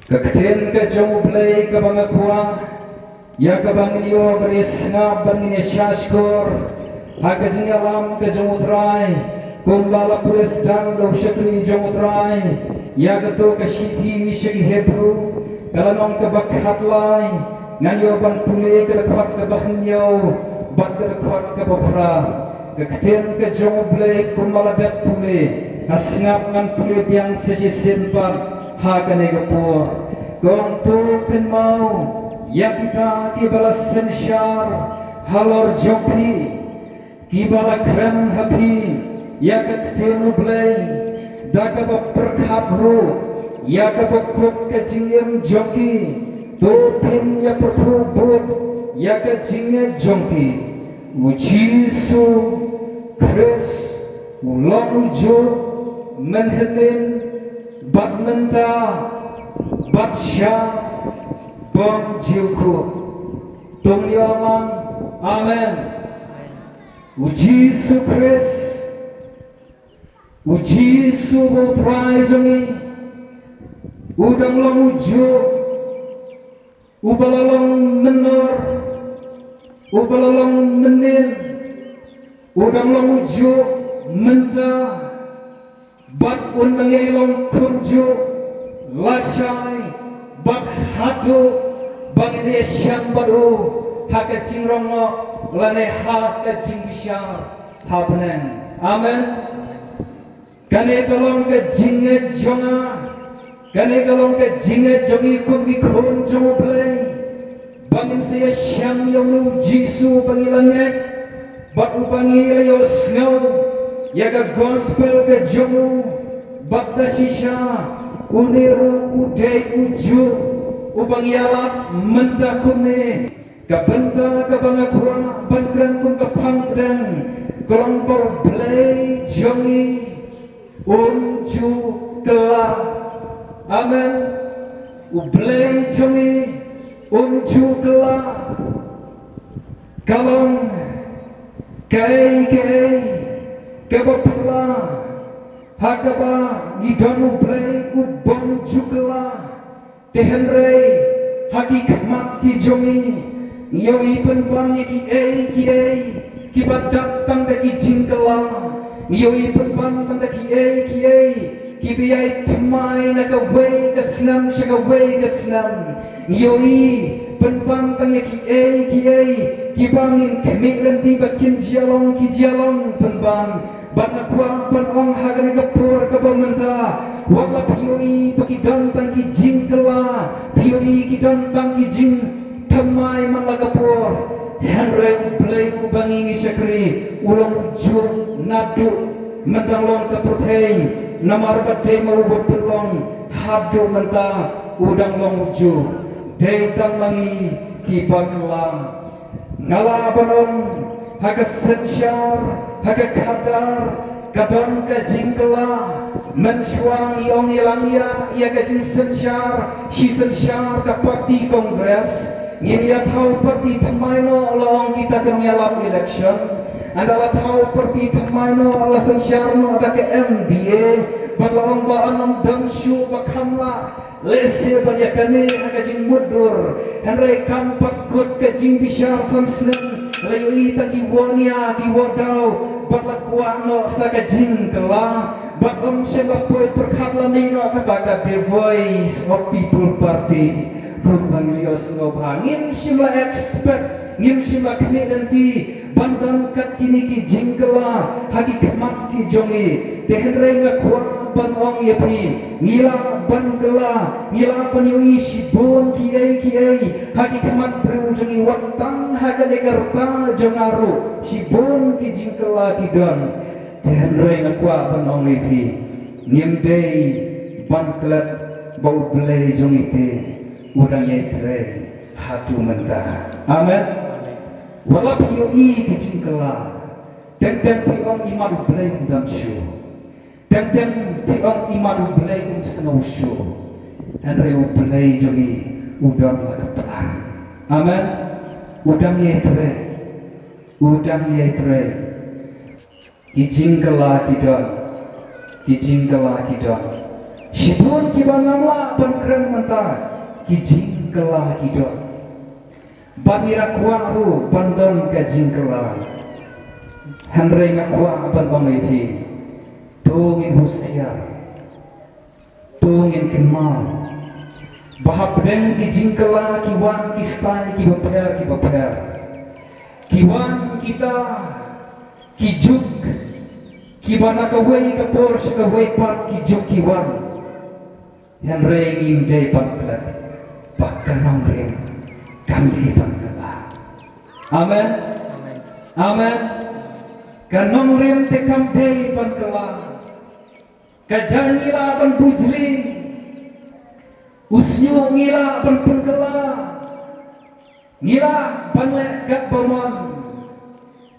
Kakten ka jomblay ka bang akwa ya ka bang niyo berisna bang ni syashkor haga jingalam ka jomutrai kumbala puresdan lo shakri jomutrai ya ka to ka shithi shagi hebru kalanong ka bakhatlai nganyo ban pule ka khot ka bahnyo bak ka khot ka bafra kakten ka jomblay kumbala dat pule hasngap ngan pule biang seji simpan Hakane kapur kong tu kan mau ya kita kibalas sensyar halor joki kibala krem hapi ya kaktenu blay daka berkhabru ya kabukuk kajingem joki tu pin ya pertubut ya kajingem joki ujisu Chris ulang ujo menhenin bat menta bat syah bom jiuku tung yamang amen uji su Chris uji su botrai jongi udang long ujo ubalalong menor ubalalong menin udang long ujo menta bat undangi long kunju lasai bat hadu bangine syang badu haka cingrongo lane haka cingbisyar hapnen amen kane kalong ke jinge jonga kane kalong ke jinge jongi kungi kun jongu play bangin saya syang yung jisu bangilanget bat ubangi layo snow yaga gospel ke jomu bakda shisha uniru udai uju ubang yalap mentakune kabenta kabangakwa bangkran kun kapangdan kelompok blay jongi unju telah amen ublay jongi unju telah kalong kai kabapula hakaba ngidonu blay ubong jukla tehenrei haki kemat ki jongi ngiyoi penpang ki ki badak tang ki jingkla ngiyoi penpang tang ki biai pemai naka wei kesnam shaka wei kesnam ngiyoi penpang tang ki bangin kemilan tiba kin jialong ki jialong penbang Bana kuang panong hagan kapur kabamenta wala pioi paki dantang ki jingkela pioi ki dantang ki jing tamai malagapur henre blay ubangi ni syakri ulang ujung nadu mendalong kapurtein namar badai mau bepelong hadu menta udang long ujung daytang mangi ki bakla ngala panong haga sensyar haga kadar kadon ka jingkela mensyuang iong ilangya ia ka jing sensyar si sensyar ka parti kongres ngin ya tau parti tamaino long kita kang yalam election andala tau parti tamaino ala sensyar no ada ke MDA berlalang baan damsyu bakamla lese banyakane haga jing mudur hanrai kampak kut ka jing bisyar sansnen layoi taki wania ki wadau batlakwano sa kajing kala batom siya poy perkatla nino kabaka the voice of people party kumbang lios ngobhangin siya expect ngim siya kamidanti bandang kat kini ki jingkala hagi kemat ki jongi dehenrei ngakwa banong yapi ngila bangkala ngila panyoi sibon kiai hagi kemat berujungi watang haga negarta jongaru sibon ki jingkala ki don dehenrei ngakwa banong yapi ngimdei bangklat bau belai jongite udang yaitre hatu mentah amen wala pioi ki jingkala dan piong imadu belai udang syu dan piong imadu belai snow show dan reu belai jogi udang laga pelan amen udang yaitre kijingkala kidon Sibun kiba ngamla pengkeren mentah ki jingkela kidot. Banira kuaru pandon ke jingkela. Henry ngakwa ban bangaipi. Tungin husiar. Tungin kemal. Bahap den ki jingkela kiwan kistai ki baper. Kiwan kita kijuk kibana kawai kapor kawai pat kijuk kiwan. Yang regim day pangklat pakanong rin kami pangkala. Amen. Amen. Kanong rin te kam day pangkala. Kajanila pan bujli. Usyo ngila pan pangkala. Ngila panlek kat baman.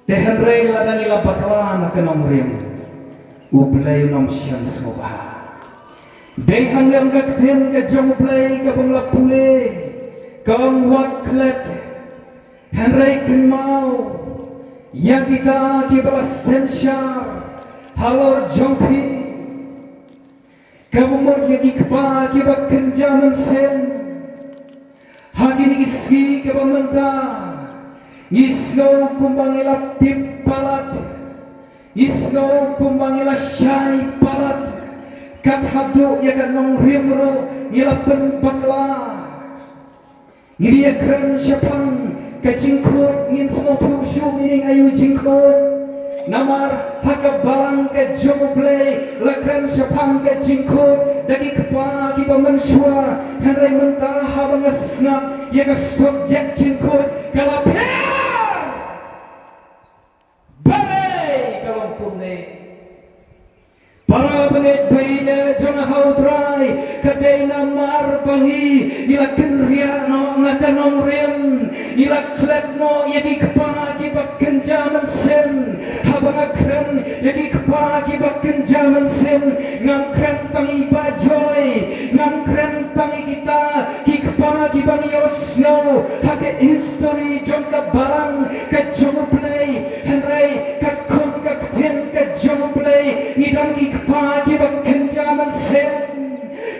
Tehen rey ladang ngila bakala na kanong rin. Ublay nom siyang sumubah. Dehan yang kakten ke jomplay ke bangla pule ke waklet Henry kenmau yang kita kibala sensyar halor jompi kamumot yang kikpa kibak kenjaman sen hagini kiski kibamenta isno kumbangila tip palat isno kumbangila syai palat kat hadu ya kan nong rimro ngilapen bakla ngiri ekran syapang kajingkrut ngin snopu syu mining ayu jingkrut namar haka balang ke jomoble lakran syapang kajingkrut dagi kepa kiba mensua henry mentah habang ngesnap ya ka subjek jingkrut kalaper bare kalong kumne para penget bayinya jangan hautrai kadai namar bangi ila kenria no ngakanong rem ila klet no yagi kepagi bakken jaman sen habang akren yagi kepagi bakken jaman sen ngangkren tangi bajoy ngangkren tangi kita ki kepagi bangi osno hake history jongka barang ke jomo play henry kakun kakten ke jomo play ngidam ki kepagi bakken jaman sen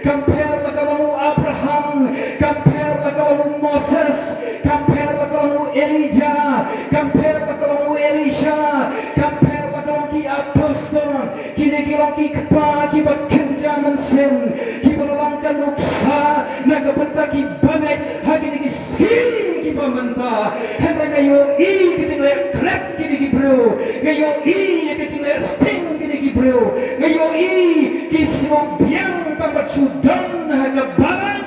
compare la kamu Abraham compare la kamu Moses compare la kamu Elijah compare la kamu Elisha compare la kamu ki apostol kini kilang ki kepagi bakken jaman sen ki berlangkan nuksa naga benta ki bangai hagini ki skin ki bamenta hendak ngayo i kicing le klep kini ki bro ngayo i kicing le sting kini ki bro ngayo i ki semua biang tambah sudan haga barang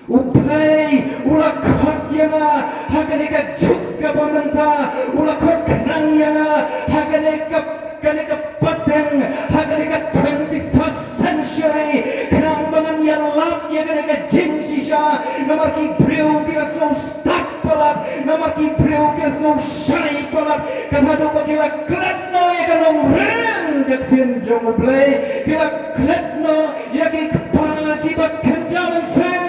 uplay ulah kot yana haga neka juga bamenta ulah kot kenang yana haga neka pateng haga neka 21st century kenang bangan yang lap ya neka jin sisa nomor ki breu kita slow stop palat nomor ki breu kita slow shine palat kan hadu bakila kletno ya kan ren ketin jong play kita kletno ya ki kepala ki bakken jaman sen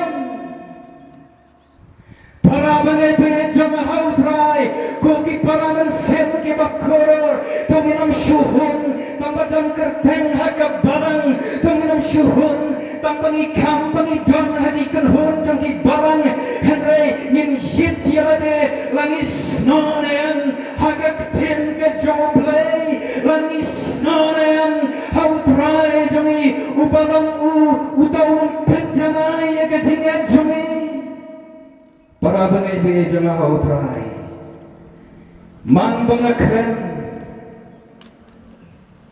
para bangai jong hautrai koki para men sen ki bakkoror tonginam syuhun tambadam kerteng haka barang tonginam syuhun tambangi kampangi don hadikan hon jangki barang henry ngin hit yalade langis nonen hagak ten ke joblay langis nonen hautrai jangi ubalang utawang penjanai ya kejingan jangi para bangai jangan hautrai man bangakren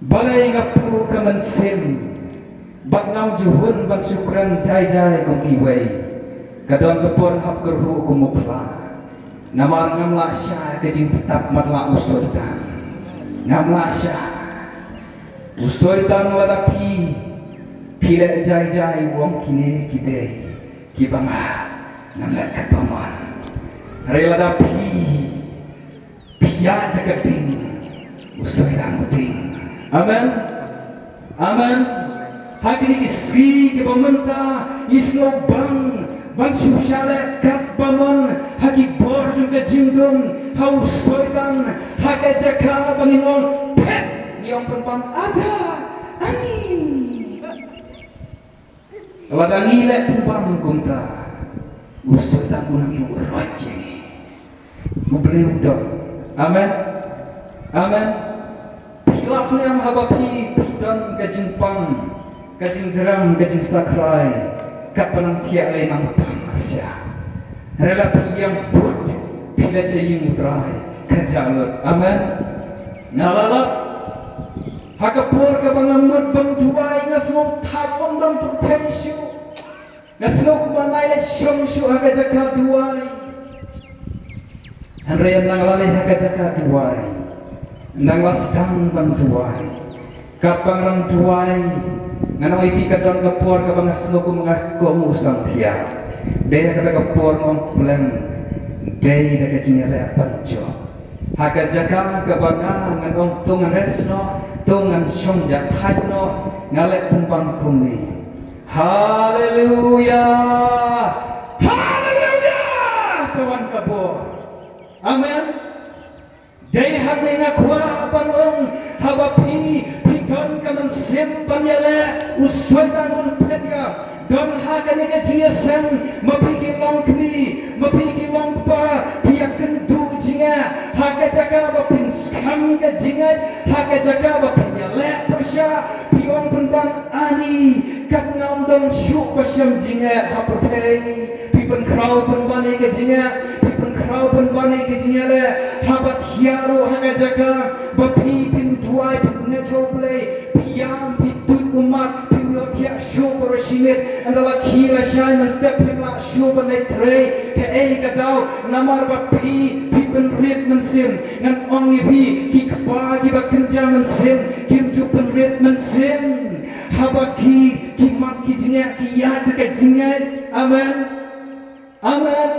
balai ngapru kaman sen bak ngam juhun bak syukran jai kong kiwai kadon kepon hap gerhu kumukla namar ngam laksya kejing petap matla usoitan ngam laksya usoitan wadapi pila jai wong kine kidei kibanga nangat katoman rela dapi pia jagading usoitan muting amen amen hagini isri ke bamenta isno bang syushale kat baman hagi borjun ke jinglum hau soitan haga jaka bangingong pet niong perempuan ada ani Wadangi le pumpang kumta. Usut tak punang iu roje. Ubleu dong. Amen. Amen. Pilap ni am habapi pidon kajing pang, kajing jeram, kajing sakrai, kapanang tiak le mang pang arsya. Rela yang put, pila caying utrai, kajalut. Amen. Ngalalap. Hakapur kabangamut bantuai ngasmok thapong dan potential. Ngasmok banai le syong hakajaka duai. Handrayan nangalali hakajaka duai. Nanglasdang bantuai. Kapang rang duai. Nganong iki kadon kapur kabang ngasmok mengaku musang tiap. Daya kata kapur ngom plan. Daya daka jinyala panjo. Hakajaka kabanga nganong tungan resno. Tungan syongjak hadno ngalek pumpang kumi. Haleluya, haleluya, kawan kabur. Amen. Day hamne ngakwa banong habapi pidon kaman simpan yale usway tangun pedya. Don hagane ka jiyasan mapigi long kmi mapigi long pa piyak kendu jinga haga jaga bapin skam ka jinga haga jaga bapin yale persya pion pendan ani kat ngam don shu pasyam jinga hapotei pipen krau penbane ka jinga pipen krau penbane ka jinga le habat hiaro haga jaga bapi pin tuai pin netoble piam pitut umat tiak syup bersinit adalah kira syai menstep himla syup netre ke kadau namar bapi pipen rit mensin ngan ongi bi ki kepagi bakenja mensin kim jupen rit mensin habaki ki mak ki jinya ki yad ke jinya. Amen. Amen.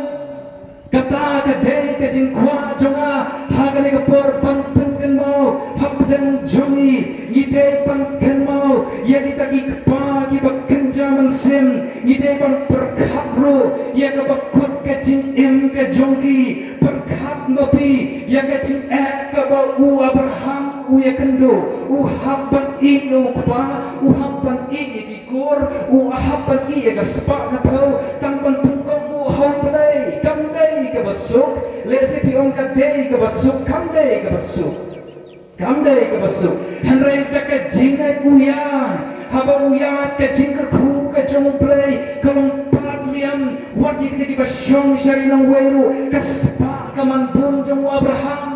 Kata kadai ke jingkwa jonga hagane ke porban pengken mau habdan jongi ngide pengken mau ya kita ki kepagi bekenja mensim ngide bang perkhabro ya ke bakut ke jing im ke jongki perkhab nabi ya ke jing ke bau Abraham u ya kendo u habban i u kpa u habban i dikur u habban i ke sepak ngapau tangpan pungkong u haublai kamdai ke basuk lesi piong kadai ke basuk kamdai ke basuk kamdai ke basuk hanrai tak jingai uya haba uya ke jingker ku ke jongblai kalong padliam wat yik di basyong syari nang weru kaspa kaman bun jong Abraham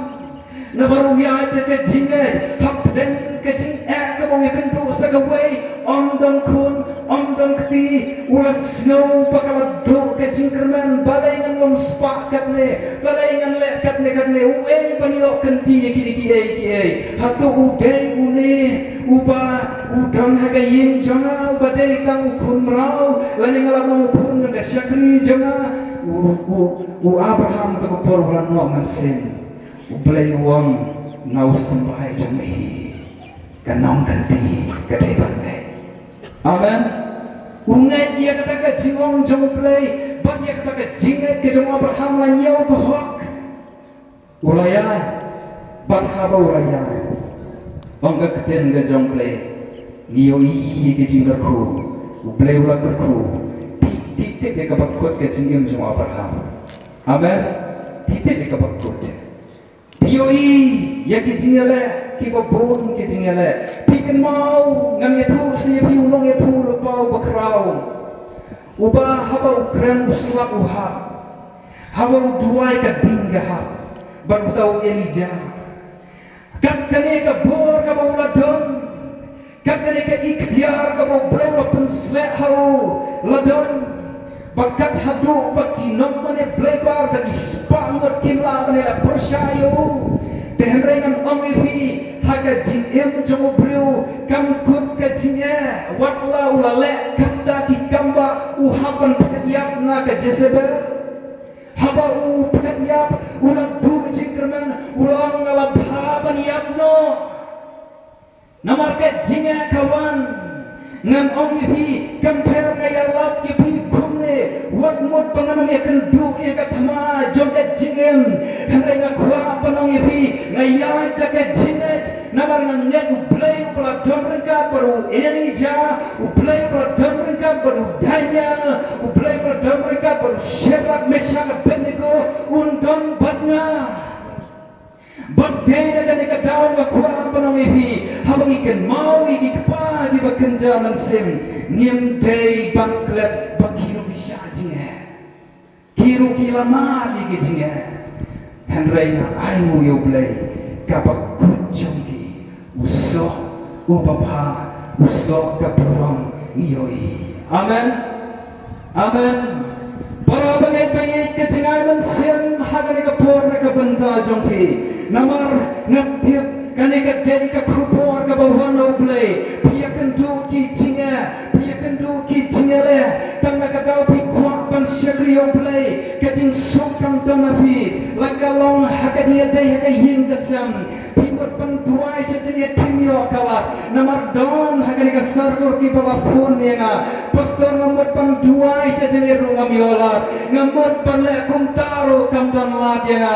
na baru ya ke jingai habden ke jing ke bau yakan tu sagawai ondong kun ondong kti ulas snow bakal do ke jingkerman balai ngan long sepakat ne balai ngan lekat ne uwe panio kenti ki hatu udai une uba udang haga yin janga uba dei tang kun rau lani ngalam kun ngan syakri janga u Abraham tu por bulan no mansin ubelai uang nau sembahai jami kanong ganti kadai balai. Amen. Ungai dia kata ke jingong jong play, ban dia kata ke jingai ke jong Abraham lan yau ke hok. Ulaya, bat haba ulaya. Ongga keten ke jong play, niyo i ke jingkerku, ublay ulakerku. Titik dia kebakut ke jingim jong Abraham. Amen. Titik dia kebakut. Pioi ya ke jingale ki babon ke jingale piken mau ngam ya tu si pi ulong ya tu lepau bakrau uba haba ukran uslak uha haba uduai ka dingga ha bar utau Elijah kat kane ka bor ka bauladon kat kane ka ikhtiar ka bau blewa penslek hau ladon bakat hadu baki nomane blebar dagi spangot kimla mane la persyayo tehrengan ongivi haga jingem jomo brio kamkut kajinya watla ulale kata ki kamba uhapan penyap na ka Jezebel haba u penyap ulang du jingkerman ulang ngala bhaban yapno namar ka jinya kawan ngam ongivi kamper ngaya lap yipi wat mot panganong ya kendu ya katama joget jingem hanai ngakwa panong yafi ngayat ka jinget namar nganget ublay upla domrengka baru Elijah ublay upla domrengka baru Daniel ublay berdam mereka bersyarat Meshach Abednego undang batnya bagdena kan ikataw nga kuha panong ihi habang ikan mau iki kapa di bakenjaman sim ngim day bangklet bagiru bisya jinge kiru kilama di jinge henry na ay mo yoblay kapag kutjonggi usok upapa usok kapurong iyoi amen amen para bangay-bangay ka jingay man sim hagan ikapor na kabanta jongki namar ngatip kanika dari ka kupor ka bawan oblay piakan do ki jinga le tang nakagaw pi kwa ban syakri oblay kajing sokam tamapi lagalong hakadnya day hakayin kasam pimot pantuay sa jeniya timyo kala namar don hakanika sargor ki baba phone nga pastor ngamot pantuay sa jeniya rungam yola ngamot panle kumtaro kamdan ladya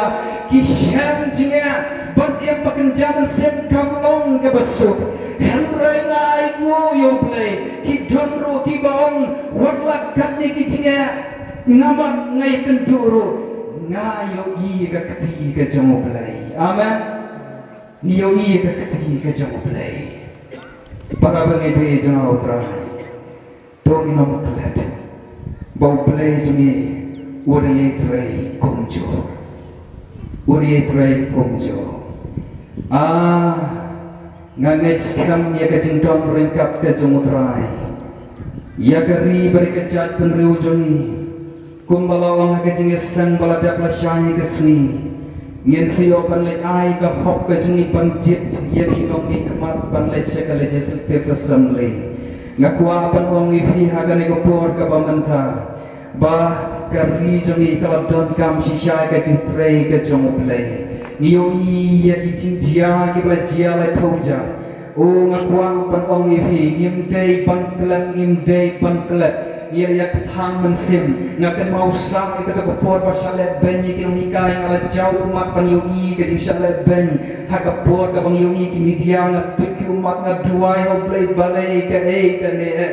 kishem jinga ban yang pakenjaman sem kamlong ke besuk henry ngai ngo yoblay ki donro ki baong waglak katni ki jinga ngamat ngai kenduro ngayo i ka kti ka jomoblay amen niyo i ka kti ka jomoblay para bangai be jona utra tongi no maklet bau blay jumi urai trai komjo uri trai komjo ngangit skam ya kajintong ringkap ke jomutrai ya kari beri kejat penriu joni kumbalawang kajingesan balada plasyahi kesni ngin siyo panlet ai ka hop ke joni panjit ya kinong nikmat panlet sya ka legislative assembly ngakua pan wong ifi hagane ko por ka pamanta ba kari joni kalabdon kam shisha ka jintrai ke jomuplay iyo iya kicing jia kibla jia lai pauja o ngakuang pan ong ifi ngim day bangklet ia ya ketang mensim ngakan mau sak kita kepor pasal benyi kinong hikai ngala jauh umat pan yoi kajing syale ben hakapor ka bang yoi ki media ngatuki umat ngaduai oblay balai ka ne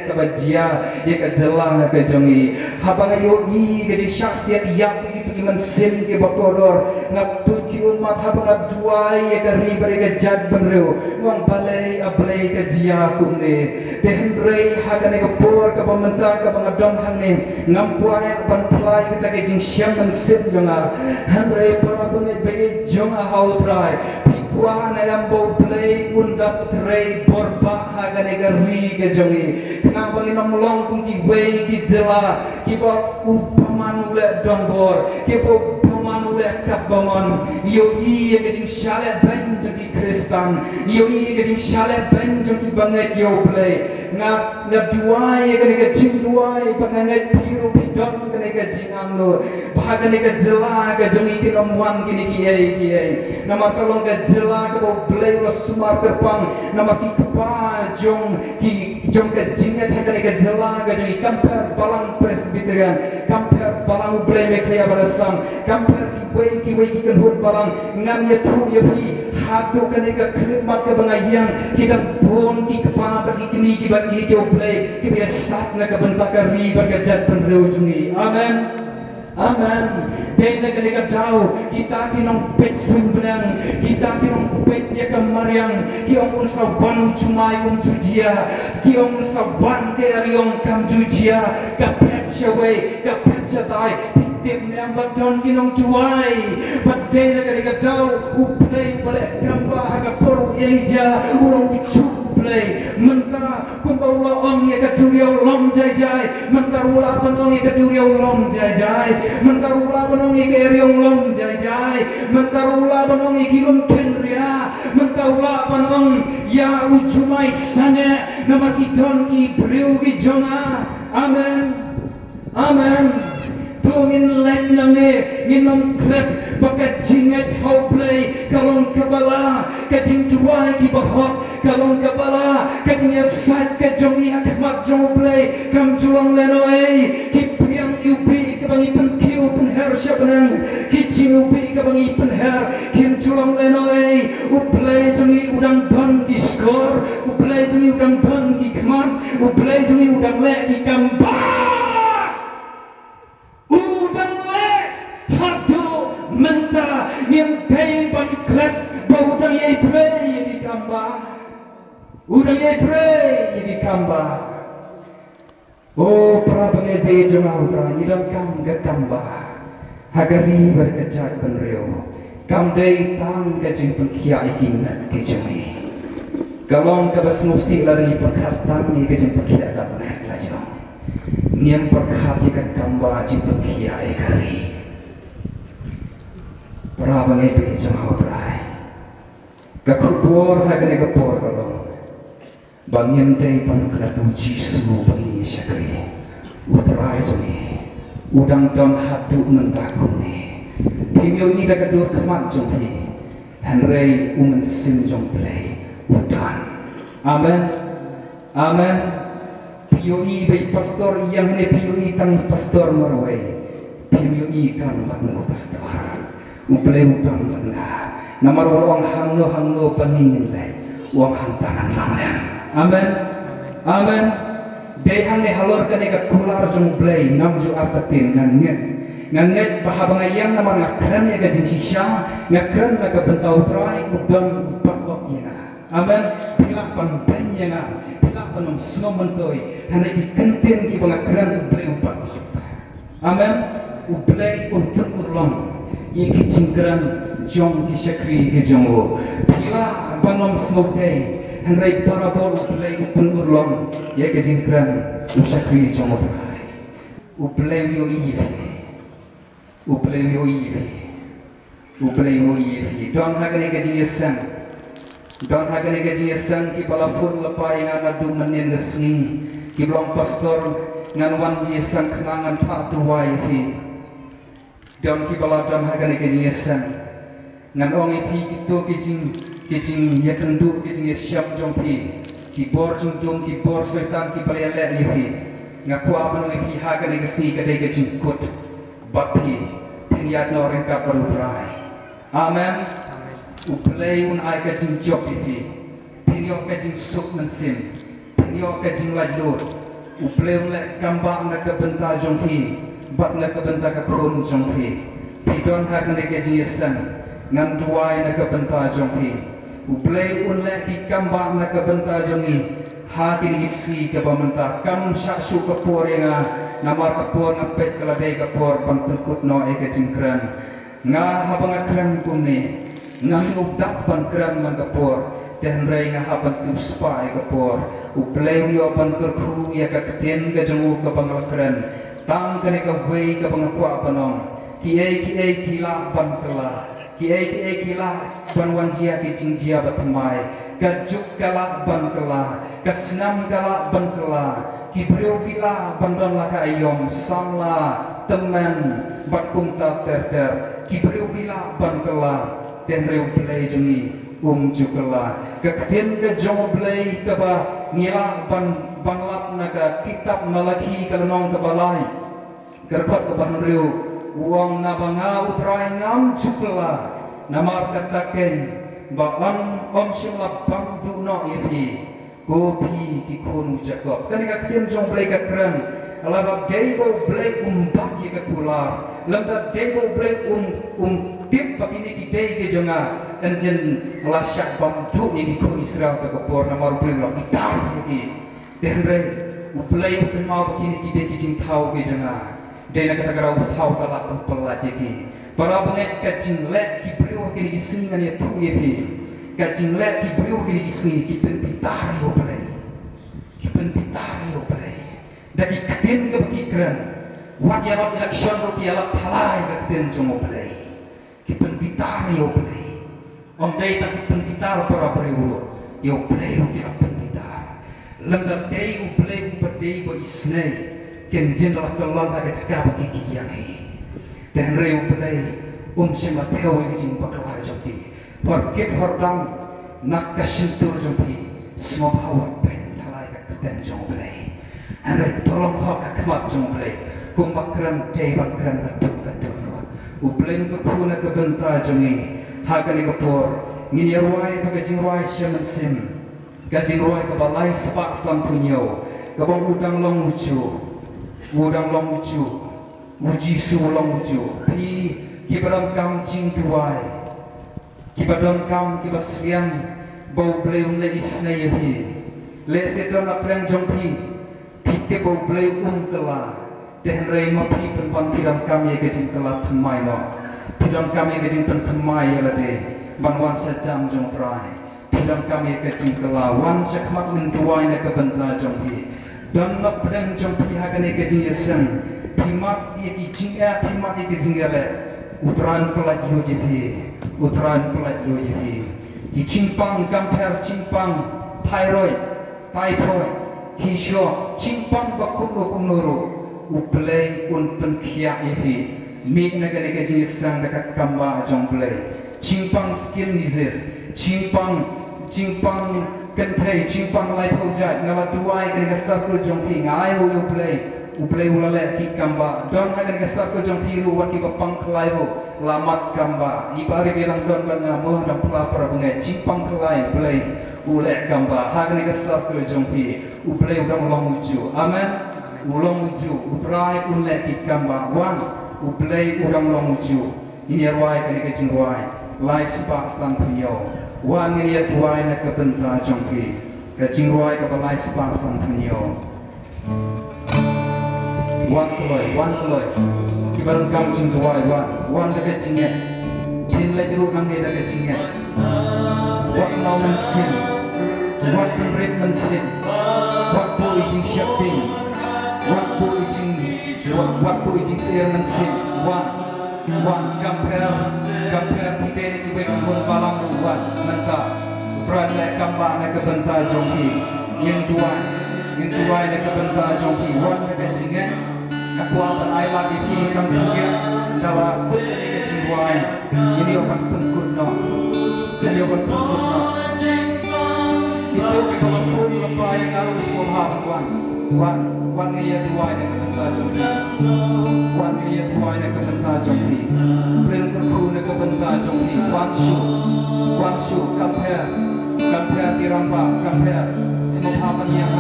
ka bajia ya ka jelang ka jongi habang yoi kajing syaksiat yak begitu ki mensim ke bakodor ngatuki umat habang ngaduai ya ka ribare ka jad benreu ngong balai ablay ka jia kumne dehendrei hagane ka por ka pamenta ka adon hangni ngampuai pan plai kita ke jing syam man sip jonga hamre para bungai bagi jonga hautrai pikwa na lambo play undap trei borba hagane gari ke jongi kenapa ni nomlong kum ki wei ki jela ki ba upamanu le donbor ki bo pamanu le kabamon yo i ke jing syale ban jong Kristan yo i ke jing syale ban jong ki bangai yo play nga duai ke ne jing duai pangangai piru pidon ke ne jing amno bahaga ne jela ke jong ki nomwan ki ai nama kalong ke jela ke bo play lo sumar kerpang nama ki kapa jong ke jing ke jela ke jong kamper balang presbyterian kamper balang play me kaya barasam kamper ki wei ki kan hut balang ngam ya tu ya pi hatu kan ka khidmat ka bangayang kita bon ki kapa bagi kini ki bagi jo play ki biasa na ka bentak ka ri bergajat penreu jungi amen amen dena kan ka tau kita kinong pet swing benang kita kinong pet ya kamariang ki ong sa banu cumai jujia ki ong sa ban ke ariong kam jujia ka pet shaway ka pet shatai tim yang baton kinong tuai padai na ka tau uplay balik kamba haga poru elija urong bicu play mentara kumpaula ong ya kaduriau long jai jai mentarula panong ya kaduriau long jai jai mentarula panong ya keriong long jai jai mentarula panong ya kilom kenria mentarula panong ya ujumai sana nama kiton ki breu ki jonga amen amen tungin lain nange minum kret baka jingat how play kalong kabala kajing tuai ki bahok kalong kabala kajing asat kajong ya kemat jong play kam juang lenoi ki priang ubi kabangi pen kiu pen her syabenang ki jing ubi kabangi pen her kim juang lenoi uplay jongi udang ban ki skor uplay jongi udang ban ki kemat uplay jongi udang le ki kambang udang etre yagi kamba oh para pengede jemaah udra idam kam ga kamba hagari berkejak benrio kam dei tang ga jing pengkia ikin ke jemi galong ka basnusi lari perkhatan ni ke jing pengkia ka nek la jong niam perkhati ka kamba jing pengkia ekari para pengede jemaah udra ka khupor hagane ka por galong Bangyam day pan keratu Jisu bagi syakri Uterai zongi Udang don hatu mentakung ni Pimyo ida kedur kemat jonghi Henry umen sin jong play Udan Amen Amen Pimyo i bay pastor yang ne pimyo i tang pastor marway Pimyo i kan batno pastor Uplay udang batna Namar wang hangno paningin lay Wang hantangan lamlem Amen. Amen. Dehang ne halor kane ka kular jong blay ngam ju apatin nganget bahabangayang namar ngakran ya gajing sisya ngakran na ka bentau trai udang upakok ya. Amen. Pilak pan benya na pilak pan sno mentoy hana ki kentin ki bangakran blay upak. Amen. Ublay untuk urlong iki cingkran jong ki syakri ki jongo pilak banom sno day Henry parabol ublay upun urlong ya kejingkran usakri jomo trai ublay yo ivi ublay yo ivi ublay yo ivi don hagane kejingsan ki balafun lepai ngana du menin nesni ki blong pastor ngan wan jisan kenangan pak tuwai fi don ki baladam hagane kejingsan ngan ong ivi gitu kicing ya kenduk kicing ya siap jongpi kibor jungdung kibor setan kibalian lek livi ngaku apa no ifi haga negasi kadai kicing kut bakti teniat no rengkap baru terai amen uplay un ai kicing job ifi tenio kicing suk mensim tenio kicing lajur uplay un lek kambak na kebenta jongpi bak na kebenta kakun jongpi tidon haga negasi yasan ngan tuai na kebenta jongpi Ublay unlek ki kambak na kabenta jongi hati isi ke pamenta kam syaksu kapor yang namar kapor ngapet keladai kapor pangpengkut no eke cingkran nga habang akran kumni nga ngubdak pangkran man kapor dan ray nga haban sipspa e kapor ublay yo pangkerku ya kakten ke jongu ke pangalakran tang kene ka wei ke pangakwa panong kiai kila pangkela kiai kila banwan jia kicing jia batmai kajuk kala bangkela kasnam kala bangkela kibreu kila bandon laka ayom samla teman bakum ta ter kibreu kila bangkela tenreu play jongi jukela kakten ke jong play ke ba ngila banglap naga kitab malaki kalnong ke balai kerkot ke bahnreu uang nabanga utrai ngam jukela namar kataken ba om simla bangdu no ifi kopi ki konu jakop kan ka tim jong blai ka kran ala dego blai baki ka kular lamba dego blai tip bakini ki dei ke jonga enjen lasak bangdu ni ki konu Israel ka por namar blai la bitar ki denre blai ke mau bakini ki dei ki jing thau ke jonga dena kata kara thau kala pelaji ki para banget kacing lek ki brio kini kising ngani tu yefi kacing lek ki brio kini kising ki penpitari oplay ki penpitari oplay daki keten ke pikran wajah rot election rot yalak thalai ke keten jong oplay ki penpitari oplay om dai tak penpitar para brio yo play ro ki penpitar lemda dai oplay berdei bo isnai ken jenderal kelon ha ke cakap ki yang dan reu play sima tewi jing bakal jompi perkip hordang nak kasentur jompi semua bawa pen thalai ka keten jong play andre tolong hok akmat jong play kumbakran dei bakran batuk kadono uplen ko kuna ka benta jongi hagani ko por ngini ruai ka jing ruai shaman sim ka jing ruai ka balai spak sam punyo ka bong udang long ucu uji sulong ucu pi kibaram kam jing tuai kibadon kam kibasrian bau bleu le isnei hi le setron apreng jongpi phite bau bleu tela tehen rei ma phi pen pan phiram kami ke jing tela thamai no phiram kami ke jing pen thamai ala de banwan sa jam jong prai phiram kami ke jing tela wan sakmat min tuai na ke benta jongpi dan na preng jongpi ha ke ke jing yesen phimat ye ki jing a phimat ye ke jing ale utran pelat yo jipi utran pelat yo jipi ki chimpang kamper chimpang thyroid typhoid kisho chimpang bakuk kumnuru uplay un penkhia ifi mig nagane ke jisang dekat kamba jong play chimpang skin disease chimpang kenthai chimpang lai thojai ngala tuai ke sakul jong pi ngai u play ulale ki kamba don nagane ke sakul jong pi ru wati bapang khlai ru lamat kamba ibari bilang don bana mo dam pla para bungai chimpang khlai play ule kamba hagane ke sakul jong pi u play udang long uju amen ulang uju uprai ulle ki kamba wan uplay udang long uju ini ruai kene ke jingruai lai spa sang prio wan ini tuai na ke benta jongpi ke jingruai ke lai spa sang prio wan keloi kibarang kang jingruai wan de ke jinge tin le jeru nang de ke jinge wat mau mensin wat penrit mensin wat boy jing shopping waktu ijing semen sin wan kamper pite ni kube kumpul balang wan nanta berada kamba na kebenta jongpi yang tuai na kebenta jongpi wan na kecingen aku akan ai lagi fi kampunya dawa kut ni kecing tuai ini okan penkut no itu kita pun lepai harus memaham wan iya tuai na kebenta jongpi wan iya tuai na kebenta jongpi bren kerku na kebenta jongpi wan shu kamper diramba kamper semua yang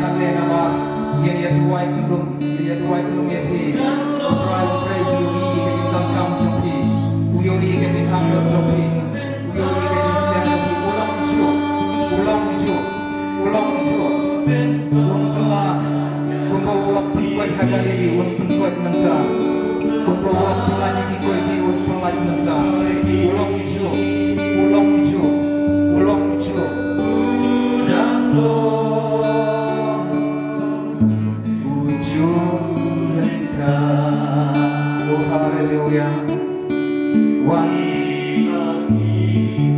kande nama yang iya tuai kelum ya fi prai uyoi ke jingdam kam jongpi uyoi ke jingdam jongpi uyoi ke jingdam jongpi ulang uju telah kumbawa pengkuat hadari pengkuat menta kumbawa pelajik ikut di pelajik menta ulang uju dan uju menta oh haleluya wan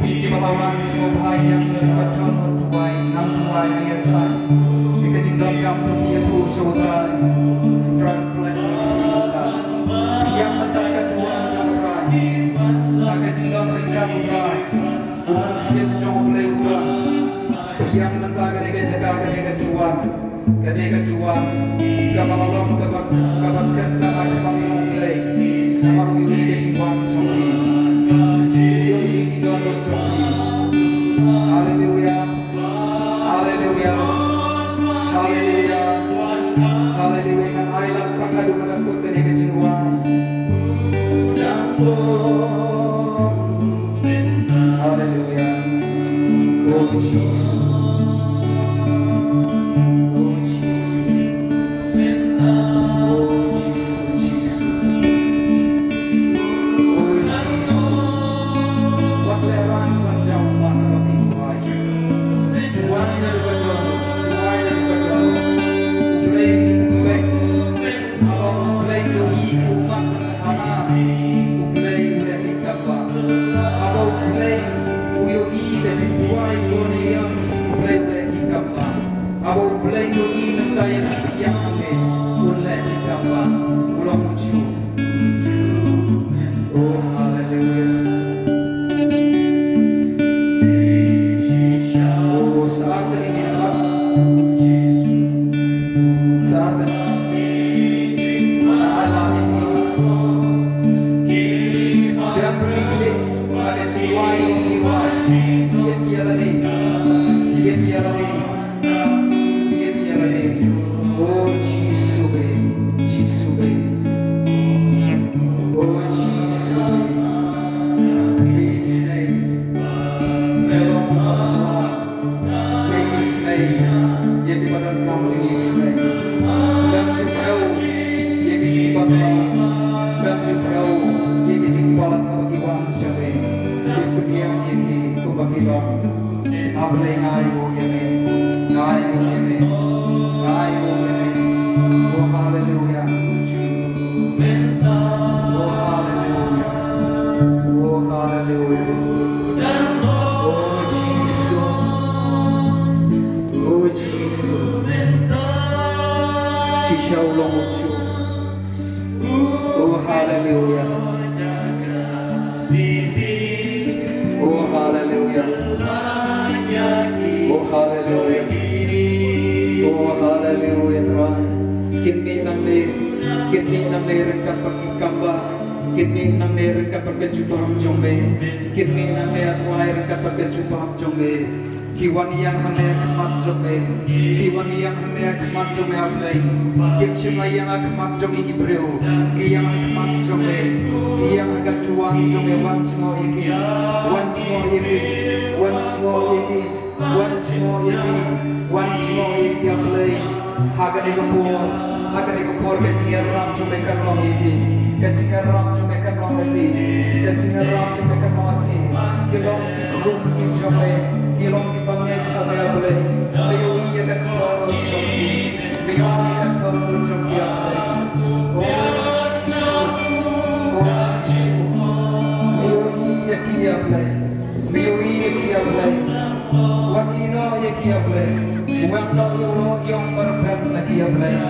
biji melawan semua yang berkata tuai nam tuai ayasai jingdam kam tu tu saudara tran pelan yang mencari Tuhan jangkai naga jingdam ringkat urai umat sip jong leuran yang mencari naga jaga naga Tuhan kamalom kabak kenta naga jong lei samaru yui de singwan jongki yui idon jongki haleluya kan hari lakukan kadu menakut dan yang keseruan haleluya oh Jesus kini nang le rengkat pergi kamba, kini nang le rengkat pergi jubah jombe, kini nang le atwai rengkat pergi jubah jombe, kiwan yang hane kemat jombe, kiwan yang hane kemat jombe aplay, kicima yang kemat jombe kibreu, kiyang kemat jombe, kiyang agak tuan jombe once more iki, once more iki, once more iki, once more iki, once more iki aplay, hagane kapur kecingnya ram jombe kan long iki, kecingnya ram jombe kan long iki, kecingnya ram jombe kan long iki, kilong kikulung ki jombe, kilong kipangnya kita aplay, mayo iya kat tol jombe, mayo iya kat tol jombe aplay, Wag ino ye kia play, wag no yo yung barban na kia play.